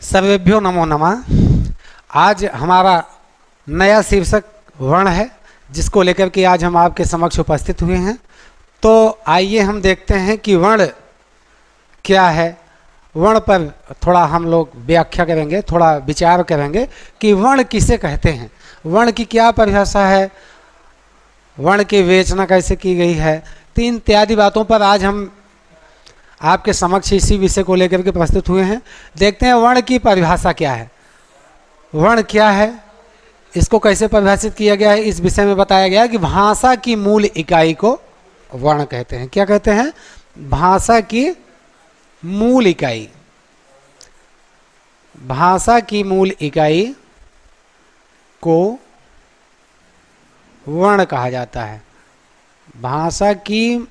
सर्वेभ्यो नमो नमः। आज हमारा नया शीर्षक वर्ण है, जिसको लेकर के आज हम आपके समक्ष उपस्थित हुए हैं। तो आइए हम देखते हैं कि वर्ण क्या है। वर्ण पर थोड़ा हम लोग व्याख्या करेंगे, थोड़ा विचार करेंगे कि वर्ण किसे कहते हैं, वर्ण की क्या परिभाषा है, वर्ण की विवेचना कैसे की गई है। तो इन इत्यादि बातों पर आज हम आपके समक्ष इसी विषय को लेकर के प्रस्तुत हुए हैं। देखते हैं वर्ण की परिभाषा क्या है, वर्ण क्या है, इसको कैसे परिभाषित किया गया है। इस विषय में बताया गया है कि भाषा की मूल इकाई को वर्ण कहते हैं। क्या कहते हैं? भाषा की मूल इकाई, भाषा की मूल इकाई को वर्ण कहा जाता है। भाषा की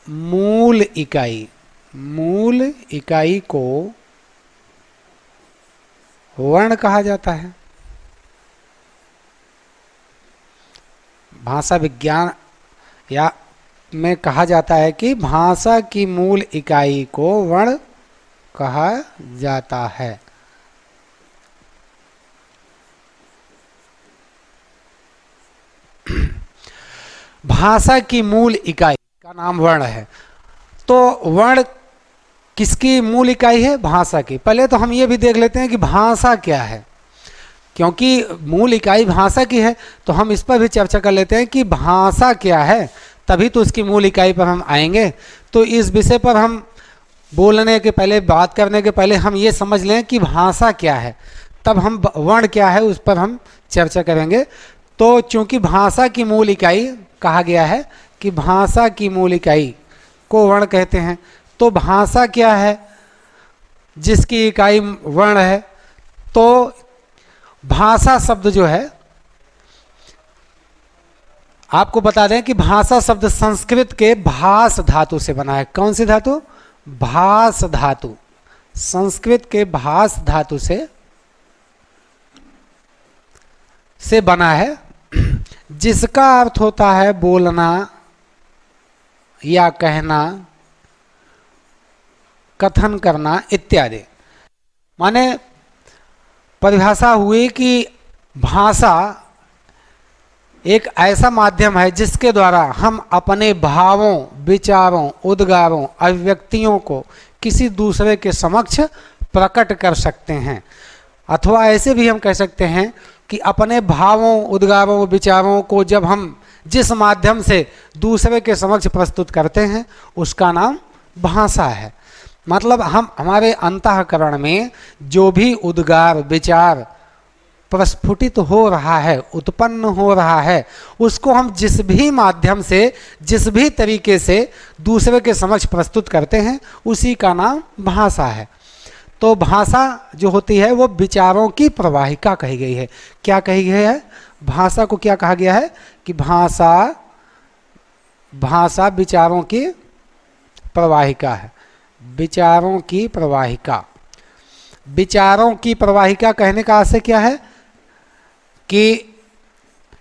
मूल इकाई, मूल इकाई को वर्ण कहा जाता है। भाषा विज्ञान या में कहा जाता है कि भाषा की मूल इकाई को वर्ण कहा जाता है। भाषा की मूल इकाई का नाम वर्ण है। तो वर्ण किसकी मूल इकाई है? भाषा की। पहले तो हम ये भी देख लेते हैं कि भाषा क्या है, क्योंकि मूल इकाई भाषा की है तो हम इस पर भी चर्चा कर लेते हैं कि भाषा क्या है, तभी तो उसकी मूल इकाई पर हम आएंगे। तो इस विषय पर हम बोलने के पहले, बात करने के पहले हम ये समझ लें कि भाषा क्या है, तब हम वर्ण क्या है उस पर हम चर्चा करेंगे। तो चूंकि भाषा की मूल इकाई कहा गया है कि भाषा की मूल इकाई को वर्ण कहते हैं, तो भाषा क्या है जिसकी इकाई वर्ण है? तो भाषा शब्द जो है, आपको बता दें कि भाषा शब्द संस्कृत के भास धातु से बना है। कौन सी धातु? भास धातु। संस्कृत के भास धातु से बना है, जिसका अर्थ होता है बोलना या कहना, कथन करना इत्यादि। माने परिभाषा हुई कि भाषा एक ऐसा माध्यम है जिसके द्वारा हम अपने भावों, विचारों, उद्गारों, अभिव्यक्तियों को किसी दूसरे के समक्ष प्रकट कर सकते हैं। अथवा ऐसे भी हम कह सकते हैं कि अपने भावों, उद्गारों, विचारों को जब हम जिस माध्यम से दूसरे के समक्ष प्रस्तुत करते हैं उसका नाम भाषा है। मतलब हम हमारे अंतःकरण में जो भी उद्गार, विचार प्रस्फुटित हो रहा है, उत्पन्न हो रहा है, उसको हम जिस भी माध्यम से, जिस भी तरीके से दूसरे के समक्ष प्रस्तुत करते हैं उसी का नाम भाषा है। तो भाषा जो होती है वो विचारों की प्रवाहिका कही गई है। क्या कही गई है? भाषा को क्या कहा गया है कि भाषा विचारों की प्रवाहिका है। विचारों की प्रवाहिका। विचारों की प्रवाहिका कहने का आशय क्या है कि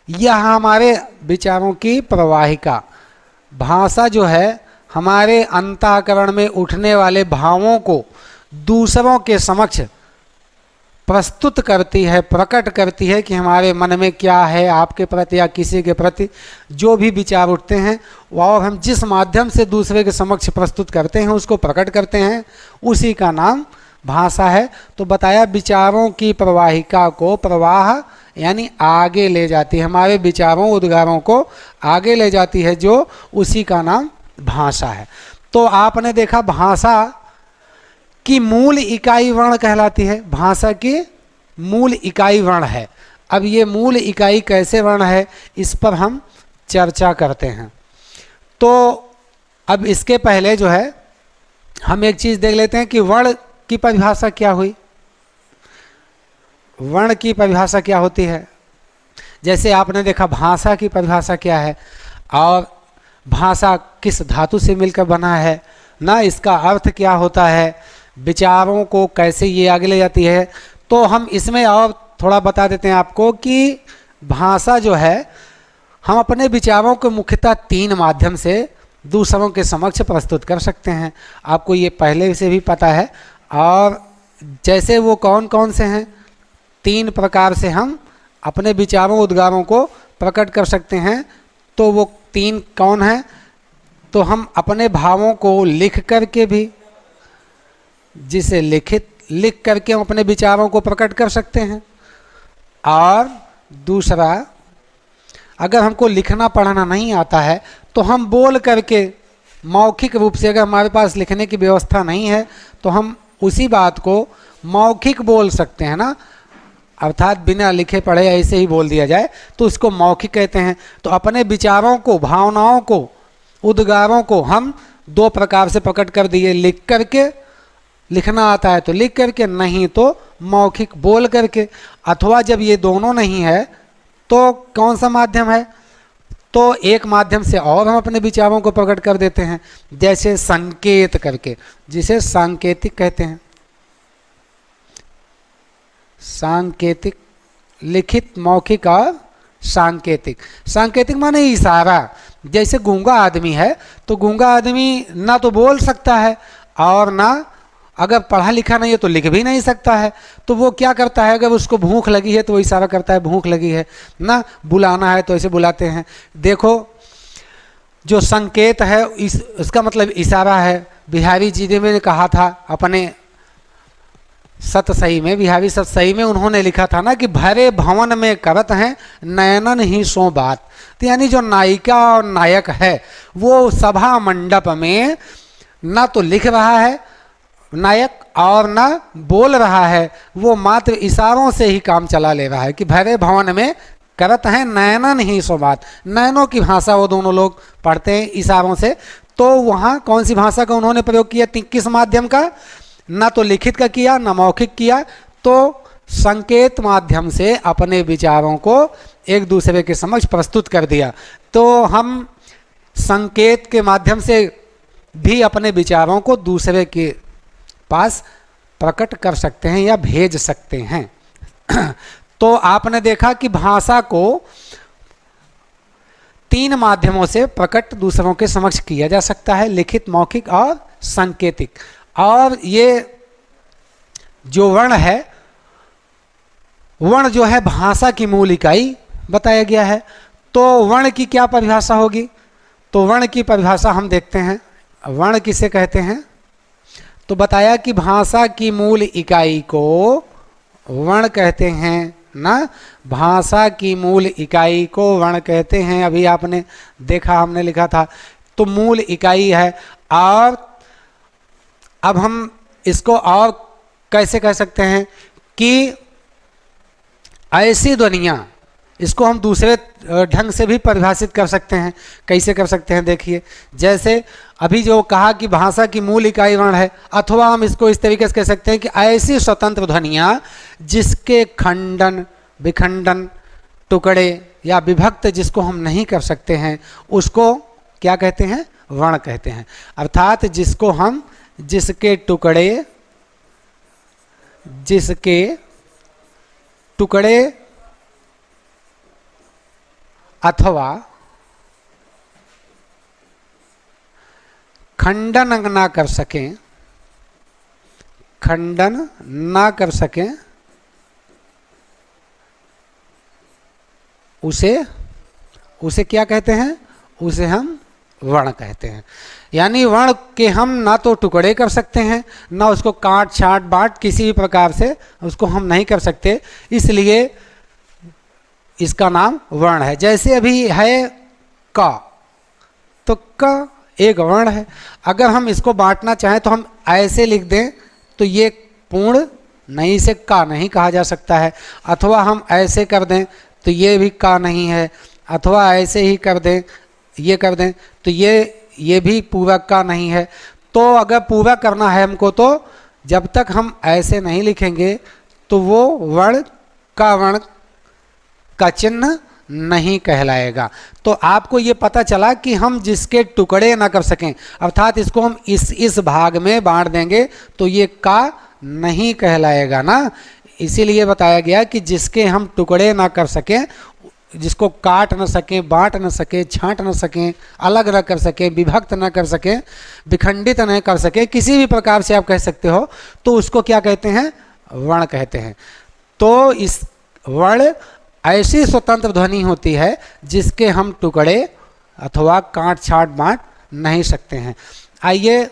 यह हमारे विचारों की प्रवाहिका, भाषा जो है हमारे अंतःकरण में उठने वाले भावों को दूसरों के समक्ष प्रस्तुत करती है, प्रकट करती है कि हमारे मन में क्या है, आपके प्रति या किसी के प्रति जो भी विचार उठते हैं और हम जिस माध्यम से दूसरे के समक्ष प्रस्तुत करते हैं, उसको प्रकट करते हैं, उसी का नाम भाषा है। तो बताया विचारों की प्रवाहिका को, प्रवाह यानी आगे ले जाती है, हमारे विचारों, उद्गारों को आगे ले जाती है, जो उसी का नाम भाषा है। तो आपने देखा भाषा की मूल इकाई वर्ण कहलाती है। भाषा की मूल इकाई वर्ण है। अब ये मूल इकाई कैसे वर्ण है, इस पर हम चर्चा करते हैं। तो अब इसके पहले जो है हम एक चीज देख लेते हैं कि वर्ण की परिभाषा क्या हुई। वर्ण की परिभाषा क्या होती है? जैसे आपने देखा भाषा की परिभाषा क्या है और भाषा किस धातु से मिलकर बना है ना, इसका अर्थ क्या होता है, विचारों को कैसे ये आगे ले जाती है। तो हम इसमें और थोड़ा बता देते हैं आपको कि भाषा जो है हम अपने विचारों को मुख्यतः 3 माध्यम से दूसरों के समक्ष प्रस्तुत कर सकते हैं। आपको ये पहले से भी पता है और जैसे वो कौन कौन से हैं, 3 प्रकार से हम अपने विचारों उद्गारों को प्रकट कर सकते हैं। तो वो 3 कौन हैं? तो हम अपने भावों को लिख करके भी, जिसे लिख करके हम अपने विचारों को प्रकट कर सकते हैं। और दूसरा, अगर हमको लिखना पढ़ना नहीं आता है तो हम बोल करके मौखिक रूप से, अगर हमारे पास लिखने की व्यवस्था नहीं है तो हम उसी बात को मौखिक बोल सकते हैं ना, अर्थात बिना लिखे पढ़े ऐसे ही बोल दिया जाए तो उसको मौखिक कहते हैं। तो अपने विचारों को, भावनाओं को, उद्गारों को हम 2 प्रकार से प्रकट कर दिए, लिख करके, लिखना आता है तो लिख करके, नहीं तो मौखिक बोल करके। अथवा जब ये दोनों नहीं है तो कौन सा माध्यम है? तो एक माध्यम से और हम अपने विचारों को प्रकट कर देते हैं, जैसे संकेत करके, जिसे सांकेतिक कहते हैं। सांकेतिक, लिखित, मौखिक और सांकेतिक। सांकेतिक माने इशारा। जैसे गूंगा आदमी है तो गूंगा आदमी ना तो बोल सकता है और ना, अगर पढ़ा लिखा नहीं है तो लिख भी नहीं सकता है। तो वो क्या करता है, अगर उसको भूख लगी है तो वो इशारा करता है भूख लगी है ना, बुलाना है तो ऐसे बुलाते हैं। देखो, जो संकेत है इसका मतलब इशारा है। बिहारी जी ने मैंने कहा था अपने सतसही में, बिहारी सतसही में उन्होंने लिखा था ना कि भरे भवन में करत हैं नयनन ही सो बात। तो यानी जो नायिका और नायक है वो सभा मंडप में ना तो लिख रहा है नायक और ना बोल रहा है, वो मात्र इशारों से ही काम चला ले रहा है कि भरे भवन में करत हैं नयनन ही सो बात। नयनों की भाषा वो दोनों लोग पढ़ते हैं इशारों से। तो वहाँ कौन सी भाषा का उन्होंने प्रयोग किया, किस माध्यम का? ना तो लिखित का किया ना मौखिक किया, तो संकेत माध्यम से अपने विचारों को एक दूसरे के समक्ष प्रस्तुत कर दिया। तो हम संकेत के माध्यम से भी अपने विचारों को दूसरे के पास प्रकट कर सकते हैं या भेज सकते हैं। तो आपने देखा कि भाषा को 3 माध्यमों से प्रकट दूसरों के समक्ष किया जा सकता है, लिखित, मौखिक और सांकेतिक। और ये जो वर्ण है, वर्ण जो है भाषा की मूल इकाई बताया गया है। तो वर्ण की क्या परिभाषा होगी? तो वर्ण की परिभाषा हम देखते हैं, वर्ण किसे कहते हैं? तो बताया कि भाषा की मूल इकाई को वर्ण कहते हैं ना, भाषा की मूल इकाई को वर्ण कहते हैं। अभी आपने देखा, हमने लिखा था, तो मूल इकाई है। और अब हम इसको और कैसे कह सकते हैं कि ऐसी ध्वनियाँ, इसको हम दूसरे ढंग से भी परिभाषित कर सकते हैं। कैसे कर सकते हैं? देखिए, जैसे अभी जो कहा कि भाषा की मूल इकाई वर्ण है, अथवा हम इसको इस तरीके से कह सकते हैं कि ऐसी स्वतंत्र ध्वनियाँ जिसके खंडन, विखंडन, टुकड़े या विभक्त जिसको हम नहीं कर सकते हैं, उसको क्या कहते हैं? वर्ण कहते हैं। अर्थात जिसको हम, जिसके टुकड़े अथवा खंडन ना कर सकें, खंडन ना कर सकें, उसे क्या कहते हैं? उसे हम वर्ण कहते हैं। यानी वर्ण के हम ना तो टुकड़े कर सकते हैं, ना उसको काट छाट बांट किसी भी प्रकार से उसको हम नहीं कर सकते, इसलिए इसका नाम वर्ण है। जैसे अभी है का, तो क एक वर्ण है। अगर हम इसको बांटना चाहें तो हम ऐसे लिख दें तो ये पूर्ण नहीं, इसे का नहीं कहा जा सकता है। अथवा हम ऐसे कर दें तो ये भी का नहीं है, अथवा ऐसे ही कर दें, ये कर दें तो ये भी पूरक का नहीं है। तो अगर पूरक करना है हमको, तो जब तक हम ऐसे नहीं लिखेंगे तो वो वर्ण का चिन्ह नहीं कहलाएगा। तो आपको ये पता चला कि हम जिसके टुकड़े ना कर सकें, अर्थात इसको हम इस भाग में बांट देंगे तो ये का नहीं कहलाएगा ना। इसीलिए बताया गया कि जिसके हम टुकड़े ना कर सकें जिसको काट न सकें, बांट न सकें, छांट न सकें, अलग न कर सकें, विभक्त न कर सकें, विखंडित न कर सकें, किसी भी प्रकार से आप कह सकते हो, तो उसको क्या कहते हैं? वर्ण कहते हैं। तो इस वर्ण ऐसी स्वतंत्र ध्वनि होती है जिसके हम टुकड़े अथवा काट छाट बांट नहीं सकते हैं। आइए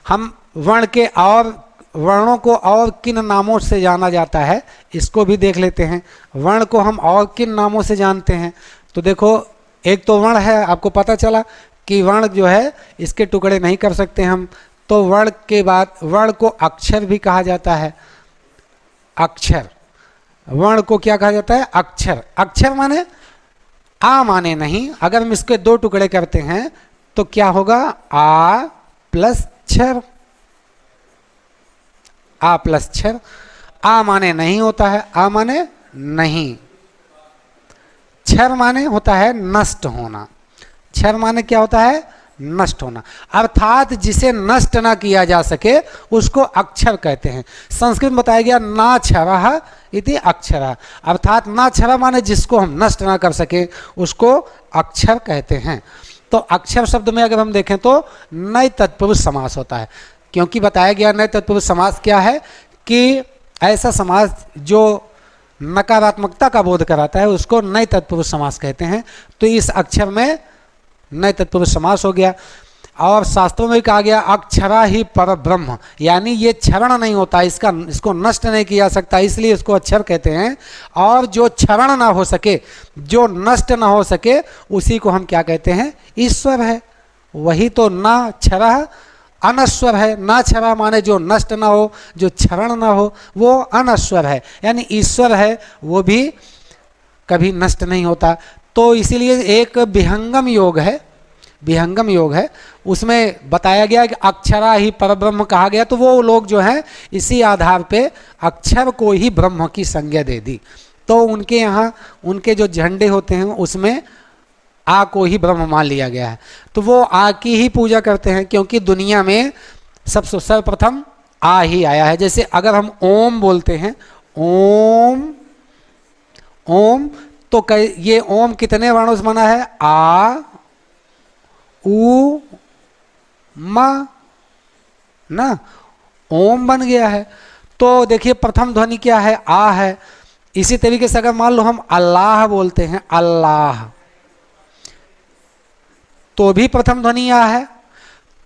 हम वर्ण के और वर्णों को और किन नामों से जाना जाता है इसको भी देख लेते हैं। वर्ण को हम और किन नामों से जानते हैं? तो देखो, एक तो वर्ण है, आपको पता चला कि वर्ण जो है इसके टुकड़े नहीं कर सकते हम। तो वर्ण के बाद वर्ण को अक्षर भी कहा जाता है। अक्षर, वर्ण को क्या कहा जाता है? अक्षर। अक्षर माने आ माने नहीं, अगर हम इसके दो टुकड़े करते हैं तो क्या होगा? आ प्लस क्षर, आ प्लस क्षर। आ माने नहीं होता है, आ माने नहीं। क्षर माने होता है नष्ट होना। क्षर माने क्या होता है? नष्ट होना। अर्थात जिसे नष्ट ना किया जा सके उसको अक्षर कहते हैं। संस्कृत में बताया गया ना क्षरः इति अक्षरः, अर्थात ना क्षर माने जिसको हम नष्ट ना कर सके उसको अक्षर कहते हैं। तो अक्षर शब्द में अगर हम देखें तो नए तत्पुरुष समास होता है, क्योंकि बताया गया नए तत्पुरुष समास क्या है कि ऐसा समास जो नकारात्मकता का बोध कराता है उसको नए तत्पुरुष समास कहते हैं। तो इस अक्षर में नए तत्पुरुष समास हो गया। और शास्त्रों में कहा गया अक्षरा ही पर ब्रह्म, यानी ये क्षरण नहीं होता, इसको नष्ट नहीं किया जा सकता, इसलिए इसको अक्षर कहते हैं। और जो क्षरण ना हो सके, जो नष्ट ना हो सके, उसी को हम क्या कहते हैं? ईश्वर है। वही तो ना क्षरः अनश्वर है। ना क्षरा माने जो नष्ट ना हो, जो क्षरण ना हो, वो अनश्वर है, यानी ईश्वर है, वो भी कभी नष्ट नहीं होता। तो इसीलिए एक विहंगम योग है, विहंगम योग है, उसमें बताया गया कि अक्षरा ही परब्रह्म कहा गया। तो वो लोग जो हैं इसी आधार पे अक्षर को ही ब्रह्म की संज्ञा दे दी। तो उनके यहाँ उनके जो झंडे होते हैं उसमें आ को ही ब्रह्म मान लिया गया है। तो वो आ की ही पूजा करते हैं, क्योंकि दुनिया में सबसे सर्वप्रथम आ ही आया है। जैसे अगर हम ओम बोलते हैं, ओम ओम, तो ये ओम कितने वर्णों से बना है? आ उ म ना, ओम बन गया है। तो देखिए प्रथम ध्वनि क्या है? आ है। इसी तरीके से अगर मान लो हम अल्लाह बोलते हैं, अल्लाह, तो भी प्रथम ध्वनि आ है।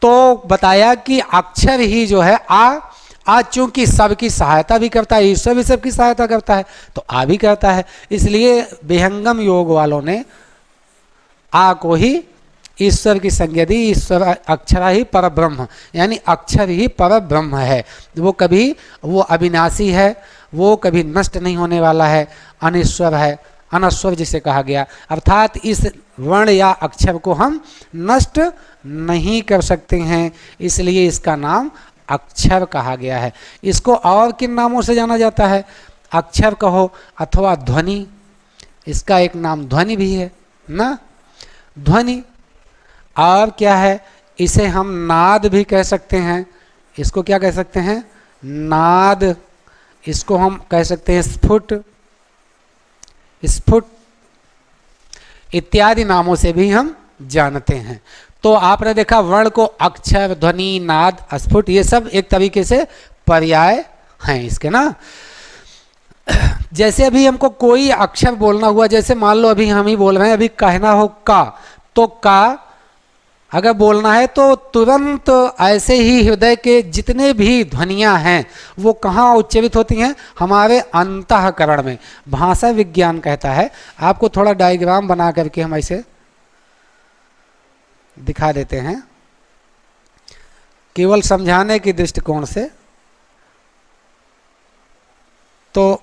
तो बताया कि अक्षर ही जो है आ चूंकि सबकी सहायता भी करता है, ईश्वर भी सबकी सहायता करता है, तो आ भी करता है। इसलिए विहंगम योग वालों ने आ को ही ईश्वर की संज्ञा दी। ईश्वर अक्षरा ही पर ब्रह्म, यानी अक्षर ही पर ब्रह्म है। वो अविनाशी है, वो कभी नष्ट नहीं होने वाला है, अनिश्वर है, अनश्वर जिसे कहा गया। अर्थात इस वर्ण या अक्षर को हम नष्ट नहीं कर सकते हैं, इसलिए इसका नाम अक्षर कहा गया है। इसको और किन नामों से जाना जाता है? अक्षर कहो अथवा ध्वनि, इसका एक नाम ध्वनि भी है ना, ध्वनि। और क्या है? इसे हम नाद भी कह सकते हैं। इसको क्या कह सकते हैं? नाद। इसको हम कह सकते हैं स्फुट, स्फुट इत्यादि नामों से भी हम जानते हैं। तो आपने देखा वर्ण को अक्षर, ध्वनि, नाद, स्फुट, ये सब एक तरीके से पर्याय हैं इसके ना। जैसे अभी हमको कोई अक्षर बोलना हुआ, जैसे मान लो अभी हम ही बोल रहे हैं, अभी कहना हो का, तो का अगर बोलना है तो तुरंत ऐसे ही हृदय के जितने भी ध्वनियां हैं वो कहाँ उच्चारित होती हैं? हमारे अंतःकरण में। भाषा विज्ञान कहता है, आपको थोड़ा डायग्राम बना करके हम ऐसे दिखा देते हैं केवल समझाने की दृष्टिकोण से। तो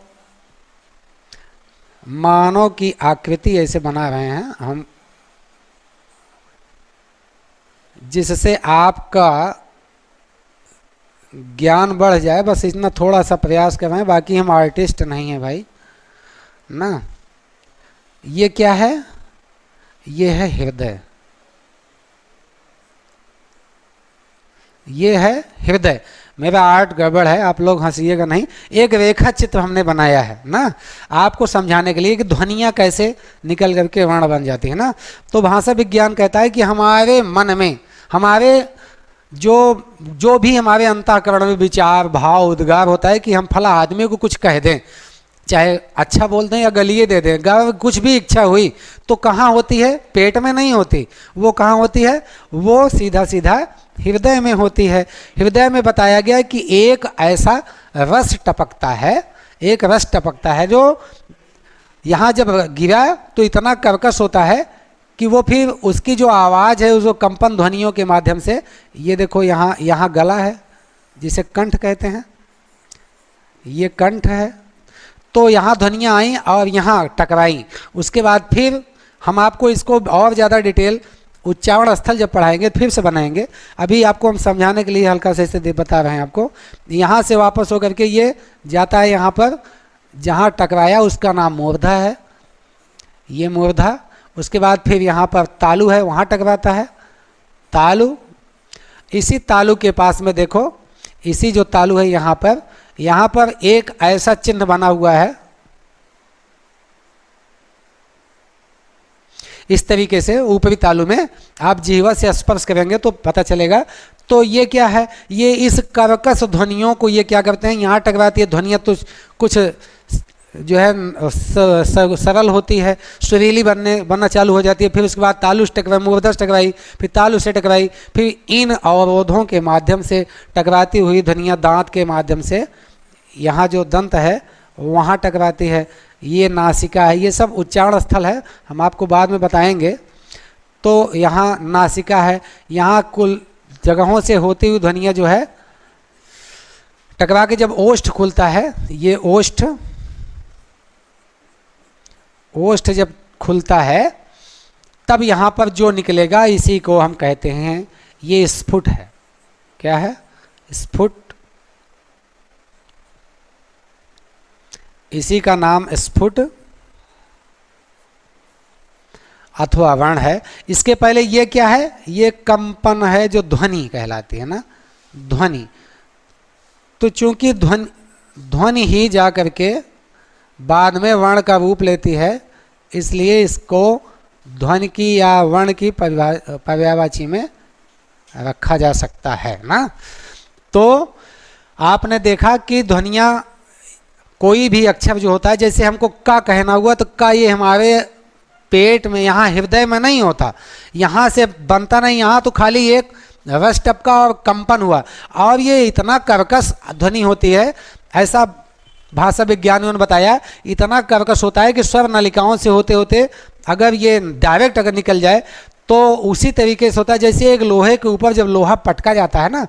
मानव की आकृति ऐसे बना रहे हैं हम, जिससे आपका ज्ञान बढ़ जाए, बस इतना थोड़ा सा प्रयास कर रहे हैं, बाकी हम आर्टिस्ट नहीं हैं भाई ना। ये क्या है? ये है हृदय, ये है हृदय। मेरा आर्ट गड़बड़ है, आप लोग हंसिएगा नहीं। एक रेखा चित्र हमने बनाया है ना, आपको समझाने के लिए कि ध्वनियाँ कैसे निकल करके वर्ण बन जाती है ना। तो भाषा विज्ञान कहता है कि हमारे मन में, हमारे जो भी हमारे अंतःकरण में विचार, भाव, उद्गार होता है कि हम फला आदमी को कुछ कह दें, चाहे अच्छा बोल दें या गलिए दे दें, अगर कुछ भी इच्छा हुई तो कहाँ होती है? पेट में नहीं होती, वो कहाँ होती है? वो सीधा सीधा हृदय में होती है। हृदय में बताया गया है कि एक ऐसा रस टपकता है, एक रस टपकता है जो यहाँ जब गिरा तो इतना कर्कश होता है कि वो फिर उसकी जो आवाज़ है, जो कंपन ध्वनियों के माध्यम से, ये देखो यहाँ गला है जिसे कंठ कहते हैं, ये कंठ है, तो यहाँ ध्वनियाँ आई और यहाँ टकराई। उसके बाद फिर हम आपको इसको और ज़्यादा डिटेल उच्चारण स्थल जब पढ़ाएंगे फिर से बनाएंगे। अभी आपको हम समझाने के लिए हल्का से इसे बता रहे हैं आपको। यहाँ से वापस होकर के ये जाता है यहाँ पर, जहाँ टकराया उसका नाम मूर्धा है, ये मूर्धा। उसके बाद फिर यहाँ पर तालु है, वहाँ टकराता है तालु। इसी तालु के पास में देखो, इसी जो तालु है यहाँ पर एक ऐसा चिन्ह बना हुआ है, इस तरीके से ऊपरी तालु में आप जिह्वा से स्पर्श करेंगे तो पता चलेगा। तो ये क्या है? ये इस कर्कश ध्वनियों को ये क्या करते हैं, यहाँ टकराती है ध्वनियाँ तो कुछ जो है सरल होती है, सुरीली बनना चालू हो जाती है। फिर उसके बाद तालु से टकराई, मूर्धा से टकराई, फिर तालु से टकराई, फिर इन अवरोधों के माध्यम से टकराती हुई ध्वनियाँ दांत के माध्यम से यहाँ जो दंत है वहाँ टकराती है। ये नासिका है, ये सब उच्चारण स्थल है, हम आपको बाद में बताएंगे। तो यहाँ नासिका है, यहाँ कुल जगहों से होती हुई ध्वनियाँ जो है टकरा के जब ओष्ठ खुलता है, ये ओष्ठ जब खुलता है तब यहाँ पर जो निकलेगा इसी को हम कहते हैं, ये स्फुट है। क्या है? स्फुट। इसी का नाम स्फुट अथवा वर्ण है। इसके पहले ये क्या है? ये कंपन है जो ध्वनि कहलाती है ना, ध्वनि। तो चूंकि ध्वनि ही जा करके बाद में वर्ण का रूप लेती है, इसलिए इसको ध्वनि की या वर्ण की पर्यायवाची में रखा जा सकता है ना। तो आपने देखा कि ध्वनियाँ, कोई भी अक्षर जो होता है, जैसे हमको का कहना हुआ तो का ये हमारे पेट में, यहाँ हृदय में नहीं होता, यहाँ से बनता नहीं, यहाँ तो खाली एक रस टपका और कंपन हुआ, और ये इतना कर्कश ध्वनि होती है। ऐसा भाषा विज्ञानियों ने बताया, इतना कर्कश होता है कि स्वर नलिकाओं से होते होते अगर ये डायरेक्ट अगर निकल जाए तो उसी तरीके से होता है जैसे एक लोहे के ऊपर जब लोहा पटका जाता है ना,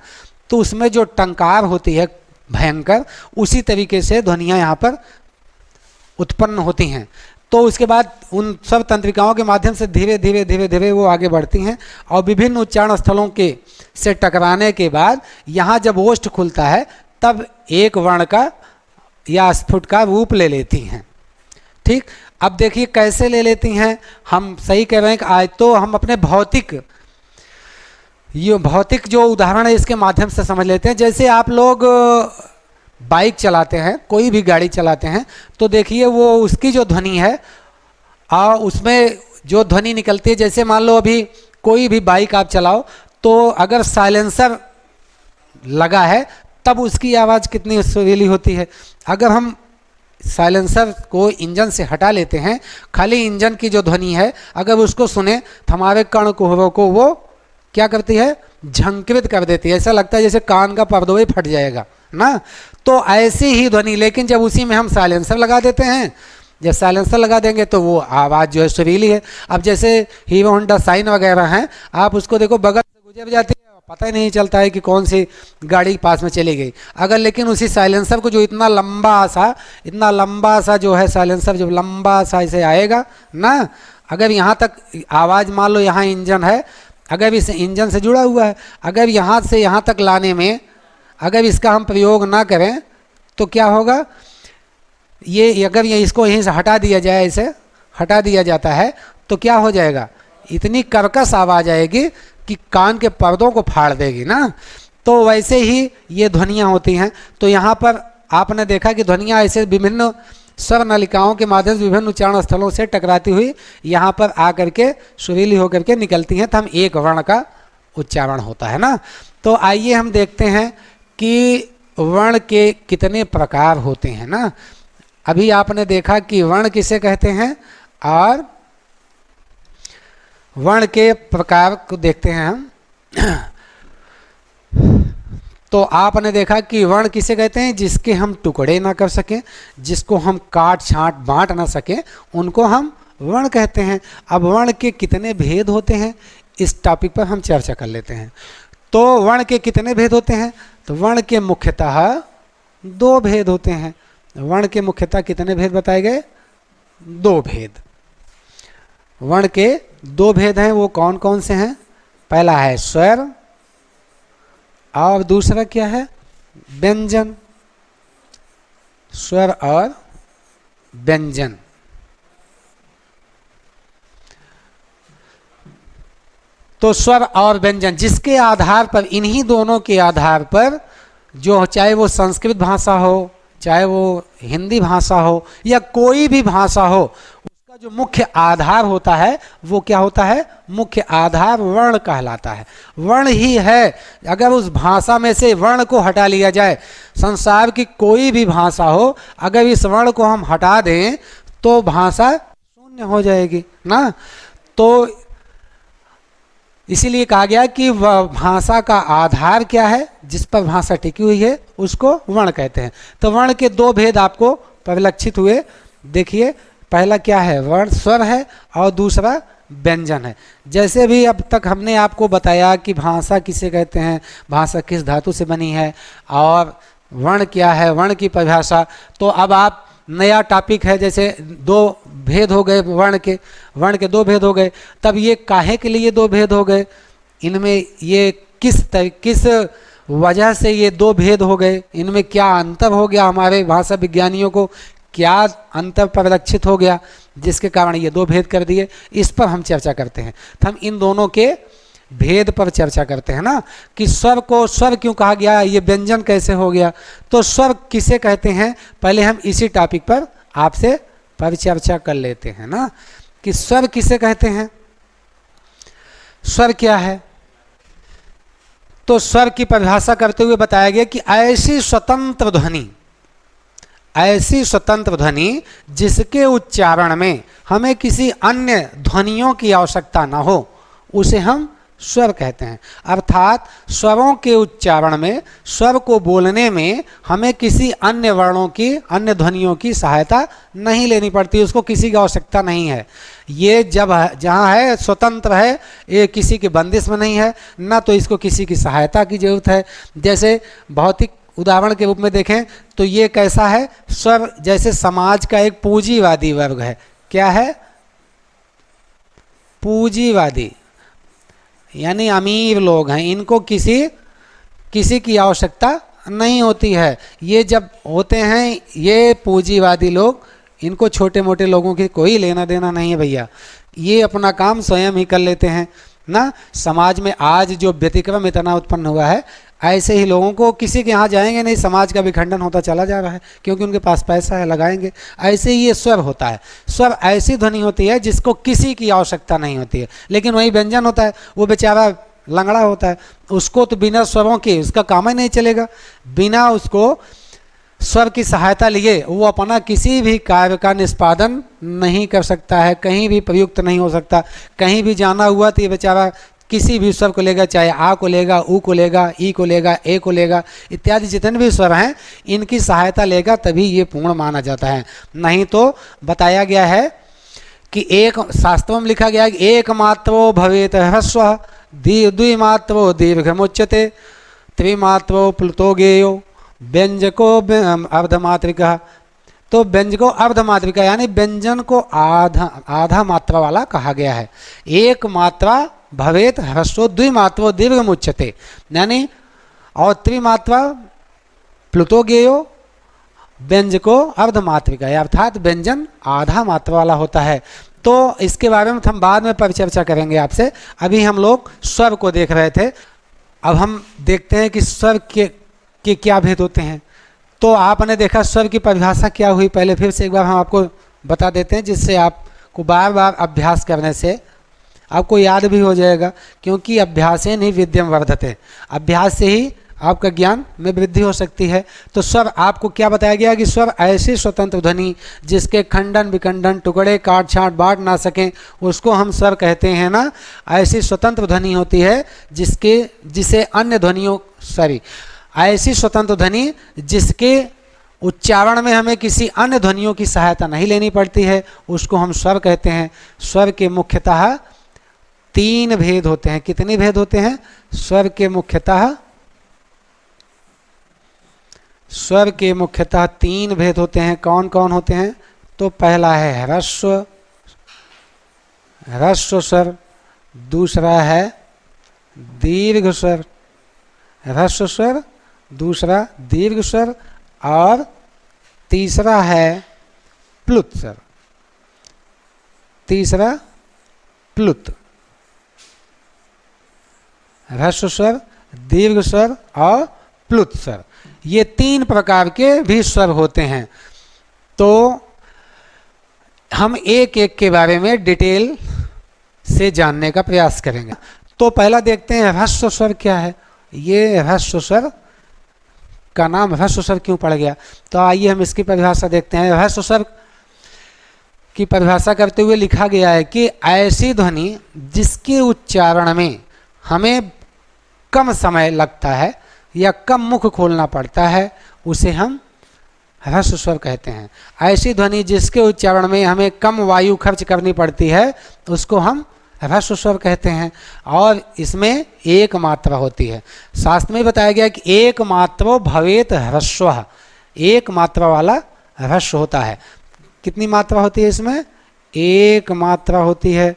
तो उसमें जो टंकार होती है भयंकर, उसी तरीके से ध्वनियाँ यहाँ पर उत्पन्न होती हैं। तो उसके बाद उन सब तंत्रिकाओं के माध्यम से धीरे धीरे धीरे धीरे वो आगे बढ़ती हैं और विभिन्न उच्चारण स्थलों के से टकराने के बाद यहाँ जब ओष्ठ खुलता है तब एक वर्ण का या स्फुट का रूप ले लेती हैं। ठीक, अब देखिए कैसे ले लेती हैं। हम सही कह रहे हैं कि आज तो हम अपने भौतिक जो उदाहरण है इसके माध्यम से समझ लेते हैं। जैसे आप लोग बाइक चलाते हैं, कोई भी गाड़ी चलाते हैं, तो देखिए वो उसकी जो ध्वनि है और उसमें जो ध्वनि निकलती है, जैसे मान लो अभी कोई भी बाइक आप चलाओ तो अगर साइलेंसर लगा है तब उसकी आवाज़ कितनी सुरीली होती है। अगर हम साइलेंसर को इंजन से हटा लेते हैं, खाली इंजन की जो ध्वनि है अगर उसको सुने तो हमारे कर्ण कुहरों को वो क्या करती है? झंकृत कर देती है। ऐसा लगता है जैसे कान का पर्दा ही फट जाएगा ना। तो ऐसी ही ध्वनि, लेकिन जब उसी में हम साइलेंसर लगा देते हैं, जब साइलेंसर लगा देंगे तो वो आवाज़ जो है सुरीली है। अब जैसे हीरो होंडा शाइन वगैरह हैं, आप उसको देखो बगल से गुजर जाती है, पता ही नहीं चलता है कि कौन सी गाड़ी पास में चली गई। अगर लेकिन उसी साइलेंसर को जो इतना लंबा सा जो है साइलेंसर जब लंबा सा इसे आएगा ना, अगर यहाँ तक आवाज़, मान लो यहाँ इंजन है, अगर इस इंजन से जुड़ा हुआ है, अगर यहाँ से यहाँ तक लाने में अगर इसका हम प्रयोग ना करें तो क्या होगा? ये अगर ये इसको यहीं से हटा दिया जाए, इसे हटा दिया जाता है तो क्या हो जाएगा? इतनी कर्कश आवाज़ आएगी कि कान के पर्दों को फाड़ देगी ना। तो वैसे ही ये ध्वनियाँ होती हैं। तो यहाँ पर आपने देखा कि ध्वनियाँ ऐसे विभिन्न स्वर नलिकाओं के माध्यम से विभिन्न उच्चारण स्थलों से टकराती हुई यहाँ पर आकर के सुरीली होकर के निकलती हैं, तो हम एक वर्ण का उच्चारण होता है ना। तो आइए हम देखते हैं कि वर्ण के कितने प्रकार होते हैं ना। अभी आपने देखा कि वर्ण किसे कहते हैं और वर्ण के प्रकार को देखते हैं हम। तो आपने देखा कि वर्ण किसे कहते हैं, जिसके हम टुकड़े ना कर सकें, जिसको हम काट छांट बांट ना सकें, उनको हम वर्ण कहते हैं। अब वर्ण के कितने भेद होते हैं इस टॉपिक पर हम चर्चा कर लेते हैं। तो वर्ण के कितने भेद होते हैं, तो वर्ण के मुख्यतः 2 भेद होते हैं। वर्ण के मुख्यतः कितने भेद बताए गए, 2 भेद। वर्ण के 2 भेद हैं, वो कौन कौन से हैं, पहला है स्वर और दूसरा क्या है, व्यंजन। स्वर और व्यंजन। तो स्वर और व्यंजन जिसके आधार पर, इन्हीं दोनों के आधार पर, जो चाहे वो संस्कृत भाषा हो, चाहे वो हिंदी भाषा हो या कोई भी भाषा हो, उसका जो मुख्य आधार होता है वो क्या होता है, मुख्य आधार वर्ण कहलाता है। वर्ण ही है। अगर उस भाषा में से वर्ण को हटा लिया जाए, संसार की कोई भी भाषा हो, अगर इस वर्ण को हम हटा दें तो भाषा शून्य हो जाएगी ना। तो इसीलिए कहा गया कि भाषा का आधार क्या है, जिस पर भाषा टिकी हुई है, उसको वर्ण कहते हैं। तो वर्ण के 2 भेद आपको परिलक्षित हुए। देखिए, पहला क्या है, वर्ण स्वर है और दूसरा व्यंजन है। जैसे भी अब तक हमने आपको बताया कि भाषा किसे कहते हैं, भाषा किस धातु से बनी है और वर्ण क्या है, वर्ण की परिभाषा। तो अब आप नया टॉपिक है, जैसे 2 भेद हो गए वर्ण के 2 भेद हो गए। तब ये काहे के लिए 2 भेद हो गए, इनमें ये किस वजह से ये 2 भेद हो गए, इनमें क्या अंतर हो गया, हमारे भाषा विज्ञानियों को क्या अंतर परिलक्षित हो गया जिसके कारण ये 2 भेद कर दिए, इस पर हम चर्चा करते हैं। तो हम इन दोनों के भेद पर चर्चा करते हैं ना, कि स्वर को स्वर क्यों कहा गया, ये व्यंजन कैसे हो गया। तो स्वर किसे कहते हैं, पहले हम इसी टॉपिक पर आपसे परिचर्चा कर लेते हैं ना, कि स्वर किसे कहते हैं, स्वर क्या है। तो स्वर की परिभाषा करते हुए बताया गया कि ऐसी स्वतंत्र ध्वनि जिसके उच्चारण में हमें किसी अन्य ध्वनियों की आवश्यकता ना हो, उसे हम स्वर कहते हैं। अर्थात स्वरों के उच्चारण में, स्वर को बोलने में हमें किसी अन्य वर्णों की, अन्य ध्वनियों की सहायता नहीं लेनी पड़ती, उसको किसी की आवश्यकता नहीं है। ये जब जहाँ है स्वतंत्र है, ये किसी की बंदिश में नहीं है, ना तो इसको किसी की सहायता की जरूरत है। जैसे भौतिक उदाहरण के रूप में देखें तो ये कैसा है, स्वर जैसे समाज का एक पूंजीवादी वर्ग है। क्या है, पूंजीवादी, यानी अमीर लोग हैं, इनको किसी की आवश्यकता नहीं होती है। ये जब होते हैं ये पूंजीवादी लोग, इनको छोटे मोटे लोगों की कोई लेना देना नहीं है भैया, ये अपना काम स्वयं ही कर लेते हैं ना। समाज में आज जो व्यतिक्रम इतना उत्पन्न हुआ है, ऐसे ही लोगों को किसी के यहाँ जाएंगे नहीं, समाज का विखंडन होता चला जा रहा है, क्योंकि उनके पास पैसा है, लगाएंगे। ऐसे ही ये स्वर होता है। स्वर ऐसी ध्वनि होती है जिसको किसी की आवश्यकता नहीं होती है। लेकिन वही व्यंजन होता है, वो बेचारा लंगड़ा होता है, उसको तो बिना स्वरों के उसका काम ही नहीं चलेगा। बिना उसको स्वर की सहायता लिए वो अपना किसी भी कार्य का निष्पादन नहीं कर सकता है, कहीं भी प्रयुक्त नहीं हो सकता। कहीं भी जाना हुआ तो ये बेचारा किसी भी स्वर को लेगा, चाहे आ को लेगा, ऊ को लेगा, ई को लेगा, ए को लेगा, इत्यादि जितने भी स्वर हैं इनकी सहायता लेगा, तभी ये पूर्ण माना जाता है। नहीं तो बताया गया है कि एक शास्त्रों में लिखा गया है कि एक मात्रो भवेत ह्रस्व, द्विमात्रो दीर्घमुच्यते, त्रिमात्रो प्लुतो गेयो, व्यंजको अर्धमात्रिका। तो व्यंजको अर्धमात्रिका यानी व्यंजन को आधा मात्रा वाला कहा गया है। एक मात्रा भवेत ह्रस्व, द्विमात्रो दीर्घमुच्यते, यानी और त्रिमात्रा प्लुतो गेयो, व्यंजको अर्धमात्रिका, अर्थात व्यंजन आधा मात्रा वाला होता है। तो इसके बारे में हम बाद में परिचर्चा करेंगे आपसे। अभी हम लोग स्वर को देख रहे थे। अब हम देखते हैं कि स्वर के क्या भेद होते हैं। तो आपने देखा स्वर की परिभाषा क्या हुई, पहले फिर से एक बार हम आपको बता देते हैं, जिससे आपको बार बार अभ्यास करने से आपको याद भी हो जाएगा, क्योंकि अभ्यासेन ही विद्यम वर्धते, अभ्यास से ही आपका ज्ञान में वृद्धि हो सकती है। तो स्वर आपको क्या बताया गया कि स्वर ऐसी स्वतंत्र ध्वनि जिसके खंडन विखंडन टुकड़े काट छांट बांट ना सकें उसको हम स्वर कहते हैं ना। ऐसी स्वतंत्र ध्वनि होती है जिसे अन्य ध्वनियों ऐसी स्वतंत्र ध्वनि जिसके उच्चारण में हमें किसी अन्य ध्वनियों की सहायता नहीं लेनी पड़ती है, उसको हम स्वर कहते हैं। स्वर के मुख्यतः 3 भेद होते हैं। कितने भेद होते हैं? स्वर के मुख्यतः 3 भेद होते हैं। कौन कौन होते हैं? तो पहला है ह्रस्व स्वर, दूसरा है दीर्घ स्वर, ह्रस्व स्वर, दूसरा दीर्घ स्वर, और तीसरा है प्लुत स्वर, तीसरा प्लुत। ह्रस्व स्वर, दीर्घ स्वर और प्लुत स्वर, ये 3 प्रकार के भी स्वर होते हैं। तो हम एक एक के बारे में डिटेल से जानने का प्रयास करेंगे। तो पहला देखते हैं ह्रस्व स्वर क्या है। ये ह्रस्व स्वर का नाम ह्रस्व स्वर क्यों पड़ गया, तो आइए हम इसकी परिभाषा देखते हैं। ह्रस्व स्वर की परिभाषा करते हुए लिखा गया है कि ऐसी ध्वनि जिसके उच्चारण में हमें कम समय लगता है या कम मुख खोलना पड़ता है उसे हम ह्रस्व स्वर कहते हैं। ऐसी ध्वनि जिसके उच्चारण में हमें कम वायु खर्च करनी पड़ती है उसको हम ह्रस्व स्वर कहते हैं। और इसमें एक मात्रा होती है। शास्त्र में बताया गया कि एक मात्रो भवेत ह्रस्व, एक मात्रा वाला ह्रस्व होता है। कितनी मात्रा होती है इसमें? एक मात्रा होती है।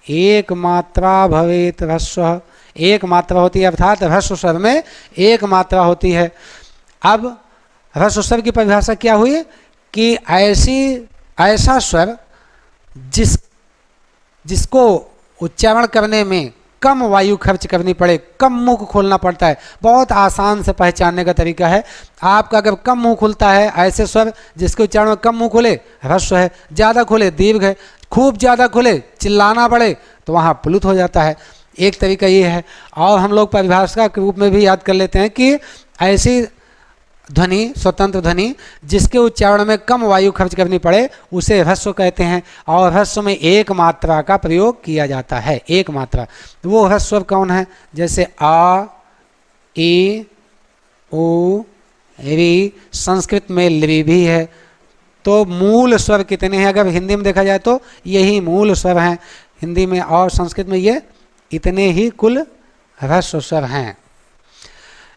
एक मात्रा भवेत ह्रस्व, एक मात्रा होती है, अर्थात ह्रस्व स्वर में एक मात्रा होती है। अब ह्रस्व स्वर की परिभाषा क्या हुई कि ऐसा स्वर जिसको उच्चारण करने में कम वायु खर्च करनी पड़े, कम मुंह खोलना पड़ता है। बहुत आसान से पहचानने का तरीका है, आपका अगर कम मुंह खुलता है, ऐसे स्वर जिसके उच्चारण में कम मुंह खुले ह्रस्व है, ज़्यादा खुले दीर्घ है, खूब ज़्यादा खुले चिल्लाना पड़े तो वहाँ प्लुत हो जाता है। एक तरीका ये है। और हम लोग परिभाषा के रूप में भी याद कर लेते हैं कि ऐसी ध्वनि, स्वतंत्र ध्वनि जिसके उच्चारण में कम वायु खर्च करनी पड़े उसे ह्रस्व कहते हैं। और ह्रस्व में एक मात्रा का प्रयोग किया जाता है, एक मात्रा। वो ह्रस्व स्वर कौन है? जैसे आ, ई, उ, री, संस्कृत में लृ भी है। तो मूल स्वर कितने हैं? अगर हिंदी में देखा जाए तो यही मूल स्वर हैं हिंदी में, और संस्कृत में ये इतने ही कुल ह्रस्व स्वर हैं,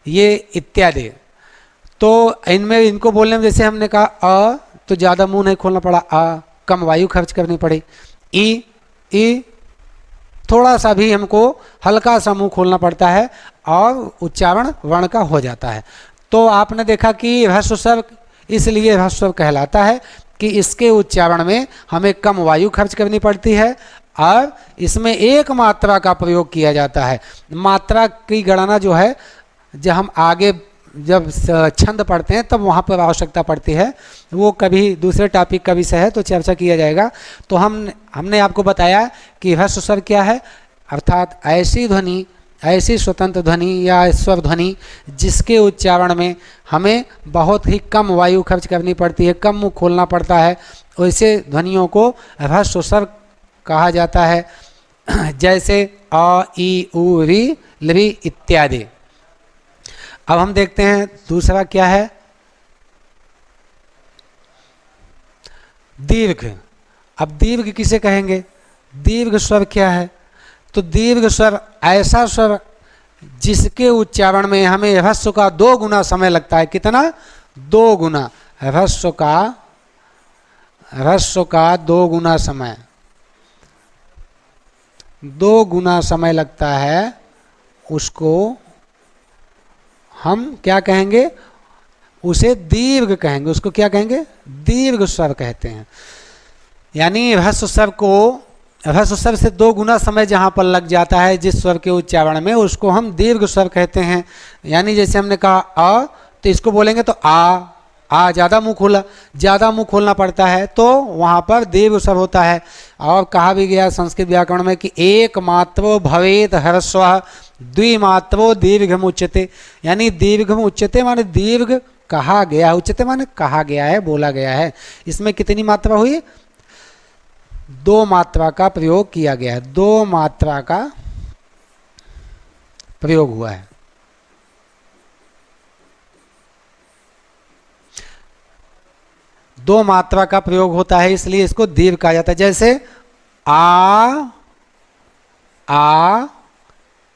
ये इत्यादि। तो इनमें इनको बोलने में जैसे हमने कहा अ तो ज़्यादा मुंह नहीं खोलना पड़ा, आ कम वायु खर्च करनी पड़ी। ई थोड़ा सा भी हमको हल्का सा मुंह खोलना पड़ता है और उच्चारण वर्ण का हो जाता है। तो आपने देखा कि ह्रस्व स्वर इसलिए ह्रस्व स्वर कहलाता है कि इसके उच्चारण में हमें कम वायु खर्च करनी पड़ती है और इसमें एक मात्रा का प्रयोग किया जाता है। मात्रा की गणना जो है जब हम आगे जब छंद पढ़ते हैं तब वहाँ पर आवश्यकता पड़ती है, वो कभी दूसरे टॉपिक का विषय है तो चर्चा किया जाएगा। तो हमने आपको बताया कि ह्रस्व स्वर क्या है, अर्थात ऐसी ध्वनि, ऐसी स्वतंत्र ध्वनि या स्वर ध्वनि जिसके उच्चारण में हमें बहुत ही कम वायु खर्च करनी पड़ती है, कम मुंह खोलना पड़ता है, वैसे ध्वनियों को ह्रस्व स्वर कहा जाता है। जैसे अ, ई, उ, री, लृ इत्यादि। अब हम देखते हैं दूसरा क्या है, दीर्घ। अब दीर्घ किसे कहेंगे? दीर्घ स्वर क्या है? तो दीर्घ स्वर ऐसा स्वर जिसके उच्चारण में हमें ह्रस्व का 2 गुना समय लगता है। कितना? 2 गुना। ह्रस्व का 2 गुना समय, 2 गुना समय लगता है, उसको हम क्या कहेंगे? उसे दीर्घ कहेंगे। उसको क्या कहेंगे? दीर्घ स्वर कहते हैं। यानी ह्रस्व स्वर को ह्रस्व स्वर से 2 गुना समय जहाँ पर लग जाता है जिस स्वर के उच्चारण में, उसको हम दीर्घ स्वर कहते हैं। यानी जैसे हमने कहा अ, तो इसको बोलेंगे तो आ ज़्यादा मुंह खोलना पड़ता है, तो वहाँ पर दीर्घ स्वर होता है। और कहा भी गया संस्कृत व्याकरण में कि एक मात्रो भवेत ह्रस्वः द्विमात्रो दीर्घम उच्यते। यानी दीर्घम उच्यते माने दीर्घ कहा गया, उच्यते माने कहा गया है, बोला गया है। इसमें कितनी मात्रा हुई? 2 मात्रा का प्रयोग किया गया है, 2 मात्रा का प्रयोग हुआ है। दो मात्रा का प्रयोग होता है, इसलिए इसको दीर्घ कहा जाता है। जैसे आ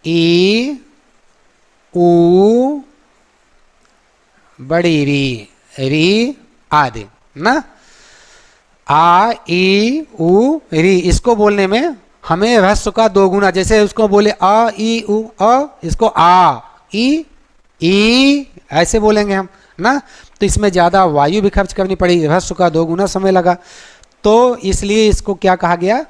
ई ऊ बड़ी री आदि ना। आ ई ऊ री, इसको बोलने में हमें ह्रस्व का 2 गुना, जैसे उसको बोले आ ई ऊ अ, इसको आ ई ऐसे बोलेंगे हम ना, तो इसमें ज़्यादा वायु भी खर्च करनी पड़ी, ह्रस्व का 2 गुना समय लगा। तो इसलिए इसको क्या कहा गया?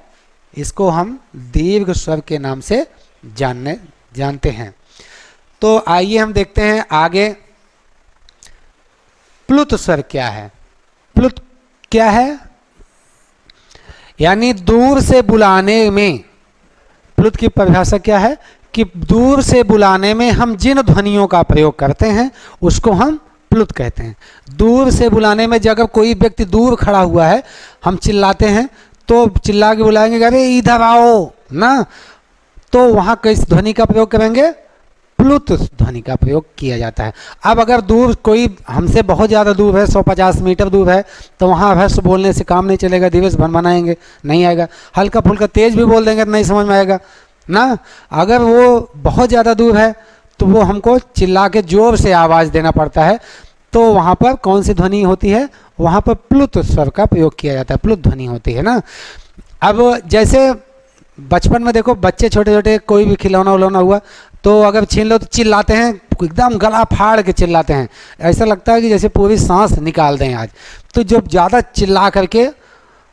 इसको हम दीर्घ स्वर के नाम से जानते हैं। तो आइए हम देखते हैं आगे प्लुत स्वर क्या है। प्लुत क्या है? यानी दूर से बुलाने में, प्लुत की परिभाषा क्या है कि दूर से बुलाने में हम जिन ध्वनियों का प्रयोग करते हैं उसको हम प्लुत कहते हैं। दूर से बुलाने में जब कोई व्यक्ति दूर खड़ा हुआ है, हम चिल्लाते हैं तो चिल्ला के बुलाएंगे अरे इधर आओ ना, तो वहाँ किस ध्वनि का प्रयोग करेंगे? प्लुत ध्वनि का प्रयोग किया जाता है। अब अगर दूर कोई हमसे बहुत ज़्यादा दूर है, 150 मीटर दूर है, तो वहाँ ह्रस्व बोलने से काम नहीं चलेगा, दिवस भर मनाएंगे, नहीं आएगा। हल्का फुल्का तेज भी बोल देंगे तो नहीं समझ में आएगा ना। अगर वो बहुत ज़्यादा दूर है तो वो हमको चिल्ला के जोर से आवाज़ देना पड़ता है, तो वहाँ पर कौन सी ध्वनि होती है? वहाँ पर प्लुत स्वर का प्रयोग किया जाता है, प्लुत ध्वनि होती है ना। अब जैसे बचपन में देखो बच्चे छोटे छोटे कोई भी खिलौना उलौना हुआ तो अगर छीन लो तो चिल्लाते हैं, एकदम गला फाड़ के चिल्लाते हैं, ऐसा लगता है कि जैसे पूरी सांस निकाल दें आज। तो जब ज़्यादा चिल्ला करके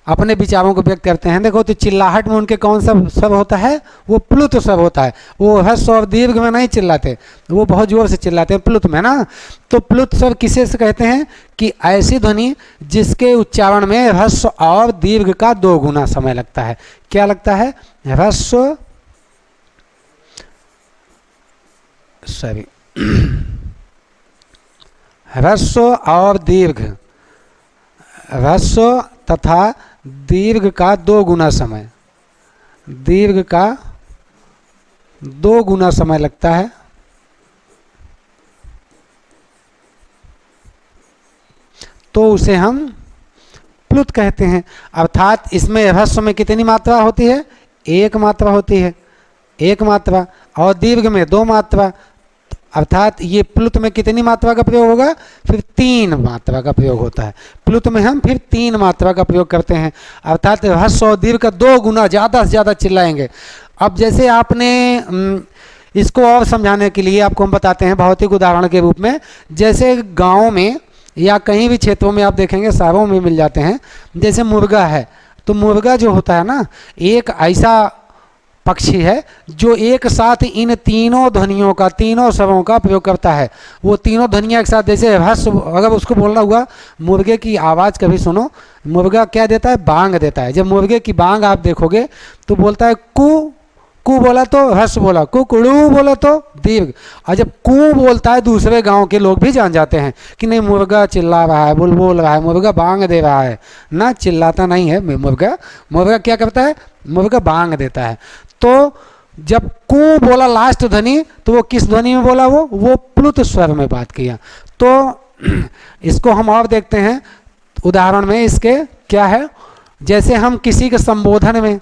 अपने विचारों को व्यक्त करते हैं, देखो तो चिल्लाहट में उनके कौन सा स्वर होता है? वो प्लुत स्वर होता है। वो ह्रस्व और दीर्घ में नहीं चिल्लाते, वो बहुत जोर से चिल्लाते हैं प्लुत में ना। तो प्लुत स्वर किसे से कहते हैं? कि ऐसी ध्वनि जिसके उच्चारण में ह्रस्व और दीर्घ का 2 गुना समय लगता है। क्या लगता है? ह्रस्व ह्रस्व और दीर्घ, ह्रस्व तथा दीर्घ का 2 गुना समय, दीर्घ का 2 गुना समय लगता है। तो उसे हम प्लुत कहते हैं। अर्थात इसमें ह्रस्व में कितनी मात्रा होती है? 1 मात्रा होती है, 1 मात्रा, और दीर्घ में 2 मात्रा। अर्थात ये प्लुत में कितनी मात्रा का प्रयोग होगा? फिर 3 मात्रा का प्रयोग होता है। प्लुत में हम फिर 3 मात्रा का प्रयोग करते हैं, अर्थात ह्रस्व और दीर्घ का 2 गुना ज़्यादा से ज़्यादा चिल्लाएंगे। अब जैसे आपने इसको और समझाने के लिए आपको हम बताते हैं भौतिक उदाहरण के रूप में। जैसे गाँव में या कहीं भी क्षेत्रों में आप देखेंगे, शहरों में मिल जाते हैं, जैसे मुर्गा है, तो मुर्गा जो होता है ना, एक ऐसा पक्षी है जो एक साथ इन तीनों ध्वनियों का, तीनों स्वरों का प्रयोग करता है। वो तीनों ध्वनियाँ एक साथ, जैसे ह्रस्व अगर उसको बोलना हुआ, मुर्गे की आवाज़ कभी सुनो, मुर्गा क्या देता है? बांग देता है। जब मुर्गे की बांग आप देखोगे तो बोलता है कू, कू बोला तो ह्रस्व बोला, कुकड़ू बोला तो दीर्घ। और जब कू बोलता है दूसरे गांव के लोग भी जान जाते हैं कि नहीं मुर्गा चिल्ला रहा है, बोल रहा है, मुर्गा बांग दे रहा है ना, चिल्लाता नहीं है मुर्गा। मुर्गा क्या करता है? मुर्गा बांग देता है। तो जब कू बोला लास्ट ध्वनि, तो वो किस ध्वनि में बोला? वो प्लुत स्वर में बात किया। तो इसको हम और देखते हैं उदाहरण में इसके क्या है। जैसे हम किसी के संबोधन में,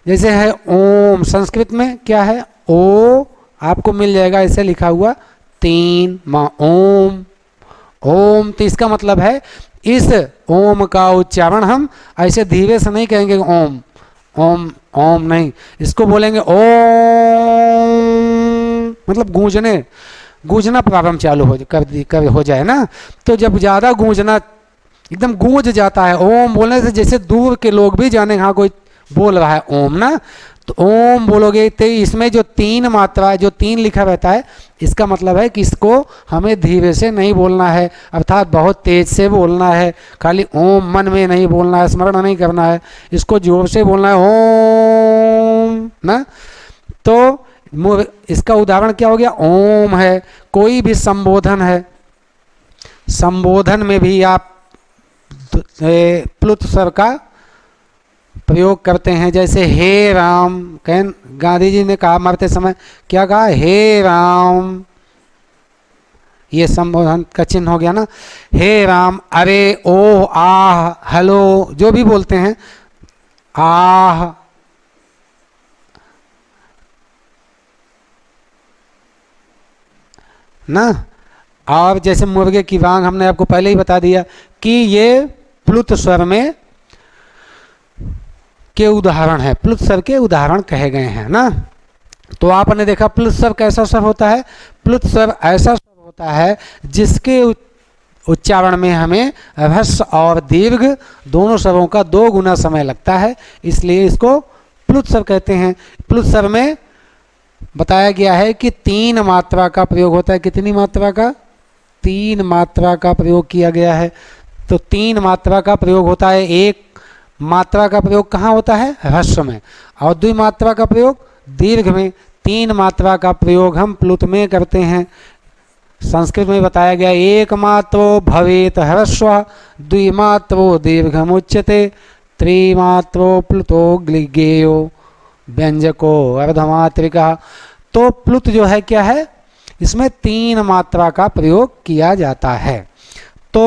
जैसे है ओम, संस्कृत में क्या है? ओ, आपको मिल जाएगा ऐसे लिखा हुआ 3 माँ ओम, ओम। तो इसका मतलब है इस ओम का उच्चारण हम ऐसे धीरे से नहीं कहेंगे ओम ओम ओम, नहीं, इसको बोलेंगे ओम, मतलब गूंजना प्रारंभ चालू हो जाए ना। तो जब ज़्यादा गूंजना, एकदम गूंज जाता है ओम बोलने से, जैसे दूर के लोग भी जाने हाँ कोई बोल रहा है ओम ना, तो ओम बोलोगे तो इसमें जो 3 मात्रा है, जो 3 लिखा रहता है, इसका मतलब है कि इसको हमें धीरे से नहीं बोलना है, अर्थात बहुत तेज से बोलना है। खाली ओम मन में नहीं बोलना है, स्मरण नहीं करना है, इसको जोर से बोलना है ओम ना। तो इसका उदाहरण क्या हो गया, ओम है। कोई भी संबोधन है, संबोधन में भी आप प्लुत स्वर का प्रयोग करते हैं। जैसे हे राम, कहें गांधी जी ने कहा मरते समय, क्या कहा, हे राम, ये संबोधन का चिन्ह हो गया ना। हे राम, अरे, ओ, आह, हेलो, जो भी बोलते हैं, आह, ना। और जैसे मुर्गे की बांग, हमने आपको पहले ही बता दिया कि ये प्लुत स्वर में के उदाहरण है, प्लुत स्वर के उदाहरण कहे गए हैं ना। तो आपने देखा प्लुत स्वर कैसा स्वर होता है, प्लुत स्वर ऐसा स्वर होता है जिसके उच्चारण में हमें ह्रस्व और दीर्घ दोनों स्वरों का 2 गुना समय लगता है, इसलिए इसको प्लुत स्वर कहते हैं। प्लुत स्वर में बताया गया है कि 3 मात्रा का प्रयोग होता है। कितनी मात्रा का, 3 मात्रा का प्रयोग किया गया है। तो 3 मात्रा का प्रयोग होता है। एक मात्रा का प्रयोग कहाँ होता है, ह्रस्व में, और 2 मात्रा का प्रयोग दीर्घ में। 3 मात्रा का प्रयोग हम प्लुत में करते हैं। संस्कृत में बताया गया, एक मात्रो भवेत ह्रस्व, 2 मात्रो दीर्घमुच्यते, 3 मात्रो प्लुतो ग्लिगेयो व्यंजको अर्धमात्रिका। तो प्लुत जो है क्या है, इसमें 3 मात्रा का प्रयोग किया जाता है। तो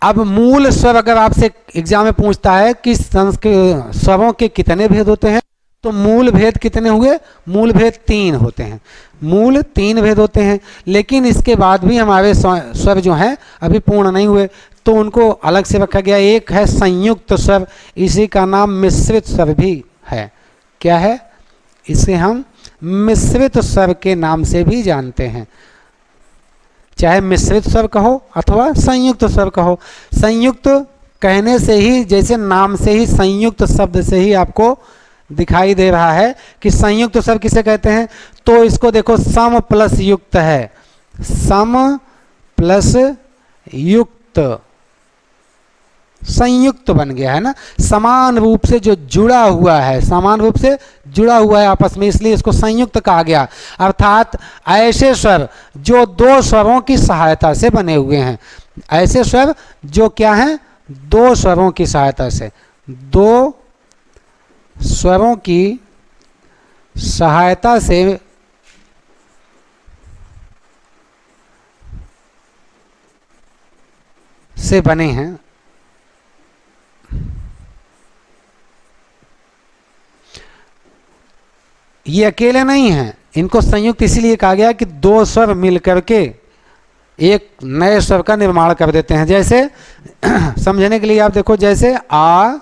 अब मूल स्वर अगर आपसे एग्जाम में पूछता है कि संस्कृत स्वरों के कितने भेद होते हैं, तो मूल भेद कितने हुए, मूल भेद 3 होते हैं, मूल 3 भेद होते हैं। लेकिन इसके बाद भी हमारे स्वर जो हैं अभी पूर्ण नहीं हुए, तो उनको अलग से रखा गया। एक है संयुक्त स्वर, इसी का नाम मिश्रित स्वर भी है। क्या है, इसे हम मिश्रित स्वर के नाम से भी जानते हैं। चाहे मिश्रित स्वर कहो अथवा संयुक्त स्वर कहो। संयुक्त कहने से ही, जैसे नाम से ही, संयुक्त शब्द से ही आपको दिखाई दे रहा है कि संयुक्त स्वर किसे कहते हैं। तो इसको देखो, सम प्लस युक्त है, सम प्लस युक्त, संयुक्त बन गया है ना। समान रूप से जो जुड़ा हुआ है, समान रूप से जुड़ा हुआ है आपस में, इसलिए इसको संयुक्त कहा गया। अर्थात ऐसे स्वर जो 2 स्वरों की सहायता से बने हुए हैं, ऐसे स्वर जो क्या हैं, 2 स्वरों की सहायता से, 2 स्वरों की सहायता से बने हैं। ये अकेले नहीं हैं, इनको संयुक्त इसीलिए कहा गया कि 2 स्वर मिलकर के एक नए स्वर का निर्माण कर देते हैं। जैसे समझने के लिए आप देखो, जैसे आ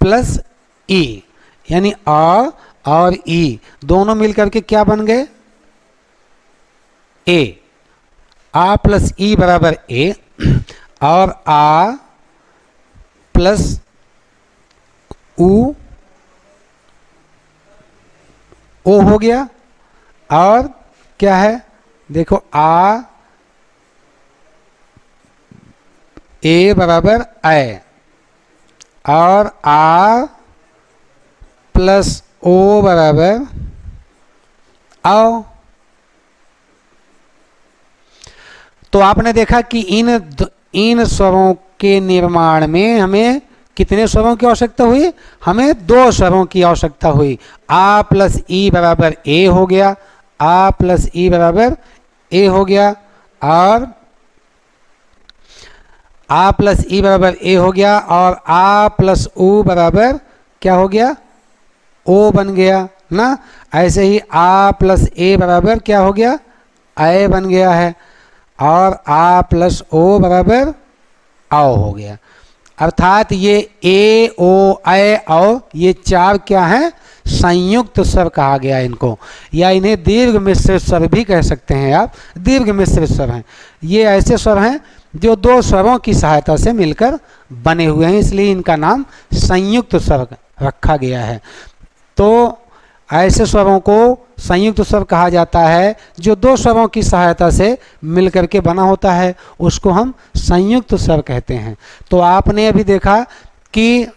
प्लस ई, यानी आ और ई दोनों मिलकर के क्या बन गए, ए। आ प्लस ई बराबर ए, और आ प्लस ऊ ओ हो गया। और क्या है, देखो, आ ए बराबर ए, और आ प्लस ओ बराबर आओ। तो आपने देखा कि इन स्वरों के निर्माण में हमें कितने स्वरों की आवश्यकता हुई, हमें 2 स्वरों की आवश्यकता हुई। आ प्लस ई बराबर ए हो गया, आ प्लस ई बराबर ए हो गया, और आ प्लस ई बराबर ए हो गया, और आ प्लस ऊ बराबर क्या हो गया, ओ बन गया ना। ऐसे ही आ प्लस ए बराबर क्या हो गया, ए बन गया है, और आ प्लस ओ बराबर आओ हो गया। अर्थात ये ए ओ ए औ, ये 4 क्या हैं, संयुक्त स्वर कहा गया इनको, या इन्हें दीर्घ मिश्रित स्वर भी कह सकते हैं आप। दीर्घ मिश्रित स्वर हैं, ये ऐसे स्वर हैं जो दो स्वरों की सहायता से मिलकर बने हुए हैं, इसलिए इनका नाम संयुक्त स्वर रखा गया है। तो ऐसे स्वरों को संयुक्त स्वर कहा जाता है जो दो स्वरों की सहायता से मिलकर के बना होता है, उसको हम संयुक्त स्वर कहते हैं। तो आपने अभी देखा कि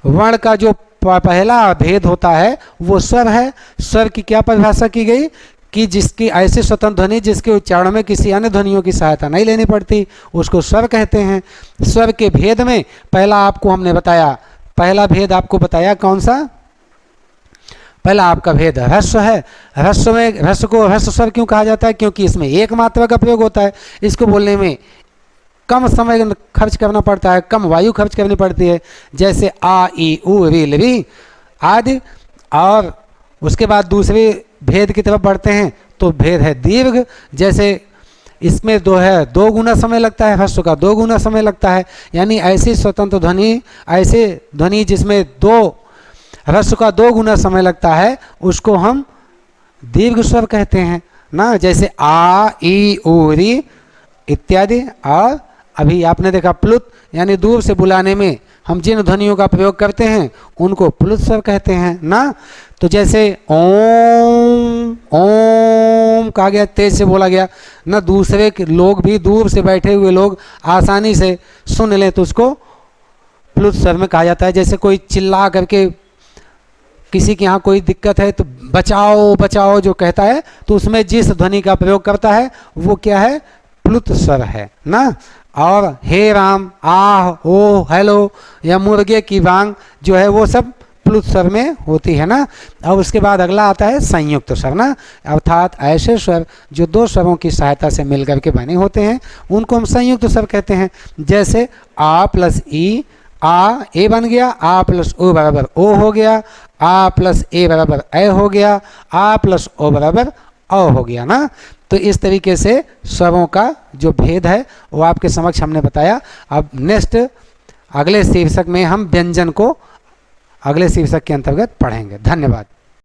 वर्ण का जो पहला भेद होता है वो स्वर है। स्वर की क्या परिभाषा की गई कि जिसकी ऐसी स्वतंत्र ध्वनि जिसके उच्चारण में किसी अन्य ध्वनियों की सहायता नहीं लेनी पड़ती, उसको स्वर कहते हैं। स्वर के भेद में पहला आपको हमने बताया, पहला भेद आपको बताया कौन सा? पहला आपका भेद ह्रस्व है। ह्रस्व में ह्रस्व को ह्रस्व स्वर क्यों कहा जाता है? क्योंकि इसमें एक मात्रा का प्रयोग होता है। इसको बोलने में कम समय खर्च करना पड़ता है, कम वायु खर्च करनी पड़ती है, जैसे आ ई उ री ली आदि। और उसके बाद दूसरे भेद की तरफ बढ़ते हैं तो भेद है दीर्घ। जैसे इसमें दो गुना समय लगता है, ह्रस्व का 2 गुना समय लगता है। यानी ऐसी स्वतंत्र ध्वनि, ऐसे ध्वनि जिसमें ह्रस्व का 2 गुना समय लगता है, उसको हम दीर्घ स्वर कहते हैं ना। जैसे आ ई उ री इत्यादि। और अभी आपने देखा प्लुत, यानी दूर से बुलाने में हम जिन ध्वनियों का प्रयोग करते हैं उनको प्लुत स्वर कहते हैं ना। तो जैसे ओम ओम कहा गया, तेज से बोला गया ना, दूसरे के लोग भी, दूर से बैठे हुए लोग आसानी से सुन लें तो उसको प्लुत स्वर में कहा जाता है। जैसे कोई चिल्ला करके किसी के यहाँ कोई दिक्कत है तो बचाओ बचाओ जो कहता है, तो उसमें जिस ध्वनि का प्रयोग करता है वो क्या है? प्लुत स्वर है ना। और हे राम, आह, ओ, हेलो या मुर्गे की बांग जो है वो सब प्लुत स्वर में होती है ना। और उसके बाद अगला आता है संयुक्त स्वर ना, अर्थात ऐसे स्वर जो दो स्वरों की सहायता से मिलकर के बने होते हैं उनको हम संयुक्त स्वर कहते हैं। जैसे आ प्लस ई, आ ए बन गया, आ प्लस ओ बराबर ओ हो गया, आ प्लस ए बराबर ए हो गया, आ प्लस ओ बराबर औ हो गया ना। तो इस तरीके से स्वरों का जो भेद है वो आपके समक्ष हमने बताया। अब नेक्स्ट अगले शीर्षक में हम व्यंजन को अगले शीर्षक के अंतर्गत पढ़ेंगे। धन्यवाद।